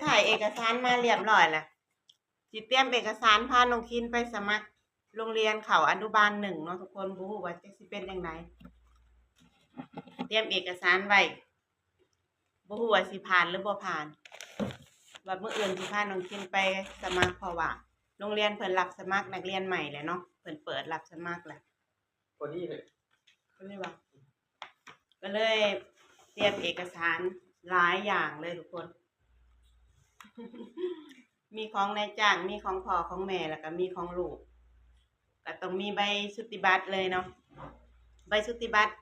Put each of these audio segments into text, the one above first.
ถ่ายเอกสารมาเรียบร้อยแล้วสิเตรียมเอกสารพาน้องคินไปสมัครโรงเรียนเขาอนุบาล1เนาะทุกคนบ่ฮู้ว่าจะสิเป็นจังไดเตรียมเอกสารไว้บ่ฮู้ว่าสิผ่านหรือบ่ผ่านว่ามื้ออื่นสิพาน้องคินไปสมัครเพราะว่าโรงเรียนเพิ่นรับสมัครนักเรียนใหม่แล้วเนาะเพิ่นเปิดรับสมัครแล้วพอดีเลยก็เลยว่าก็เลยเตรียมเอกสารหลายอย่างเลยทุกคน มีของนายจ้างมีของพ่อของแม่แล้วก็มีของลูกก็ต้องมีใบสุติบัตรเลยเนาะใบสุติบัตร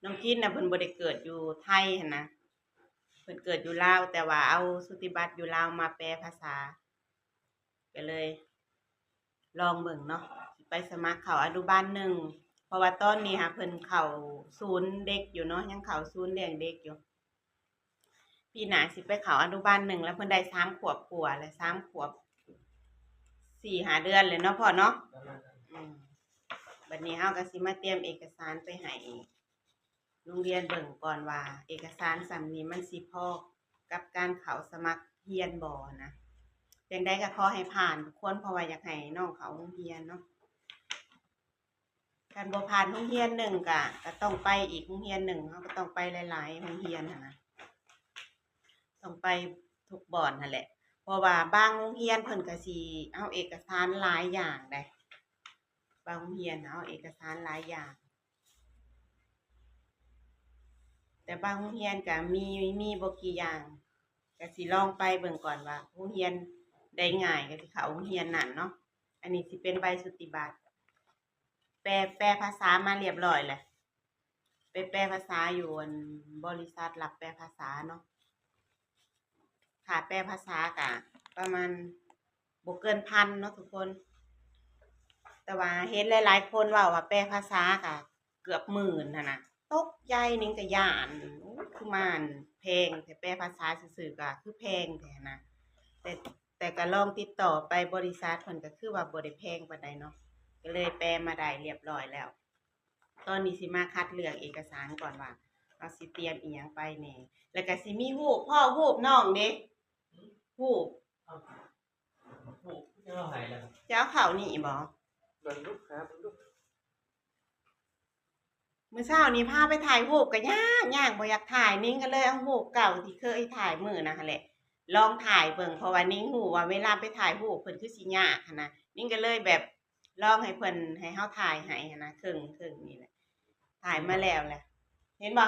น้องกินน่ะเพิ่นบ่ได้เกิดอยู่ไทยหั่นนะเพิ่นเกิดอยู่ลาวแต่ว่าเอาสุติบัตรอยู่ลาวมาแปลภาษาก็เลยลองเบิ่งเนาะสิไปสมัครเข้าอนุบาล1เพราะว่าตอนนี้เพิ่นเข้าศูนย์เด็กอยู่เนาะยังเข้าศูนย์เลี้ยงเด็กอยู่ปีหน้าสิไปเข้าอนุบาล1แล้วเพิ่นได้3 ขวบกว่าแล้ว3 ขวบ4-5 เดือนเลยเนาะพ่อเนาะบัดนี้เฮาก็สิมาเตรียมเอกสารไปให้โรงเรียนเบิ่งก่อนว่าเอกสารส่ำนี้มันสิพอกับการเข้าสมัครเรียนบ่นะจังได๋ก็ขอให้ผ่านทุกคนเพราะว่าอยากให้น้องเข้าโรงเรียนเนาะคันบ่ผ่านโรงเรียน1ก็ต้องไปอีกโรงเรียน1เฮาก็ต้องไปหลายๆโรงเรียนหั่นนะต้องไปทุกบ่อนนั่นแหละเพราะว่าบางโรงเรียนเพิ่นก็สิเอาเอกสารหลายอย่างได้บางโรงเรียนเอาเอกสารหลายอย่างแต่บางโรงเรียนก็มีบ่กี่อย่างก็สิลองไปเบิ่งก่อนว่าโรงเรียนได้ง่ายก็สิเข้าโรงเรียนนั้นเนาะอันนี้สิเป็นใบสุติบัตรแปลภาษามาเรียบร้อยแล้วไปแปลภาษาอยู่บริษัทรับแปลภาษาเนาะค่าแปลภาษาก็ประมาณบ่เกิน 1,000 เนาะทุกคนแต่ว่าเห็นหลายๆคนเว้าว่าแปลภาษาก็เกือบหมื่นหั่นน่ะตกใจนิ่งก็ย้านคือมันแพงแต่แปลภาษาซื่อๆก็คือแพงแท้นะแต่ก็ลองติดต่อไปบริษัทเพิ่นก็คือว่าบ่ได้แพงปานใดเนาะก็เลยแปลมาได้เรียบร้อยแล้วตอนนี้สิมาคัดเลือกเอกสารก่อนว่าเราสิเตรียมอีหยังไปแหน่แล้วก็สิมีรูปพ่อรูปน้องเด้รูปจะเอาไหนล่ะจะเอาเข้านี่บ่เบิ่งลูกครับเบิ่งลูกมื้อเช้านี้พาไปถ่ายรูปก็ยากบ่อยากถ่ายนิ้งก็เลยเอารูปเก่าที่เคยถ่ายมื้อนั้นหั่นแหละลองถ่ายเบิ่งเพราะว่านิ้งรู้ว่าเวลาไปถ่ายรูปเพิ่นคือสิยากหันนะนิ้งก็เลยแบบลองให้เพิ่นให้เฮาถ่ายให้หันนะครึ่งนี่แหละถ่ายมาแล้วแหละเห็นบ่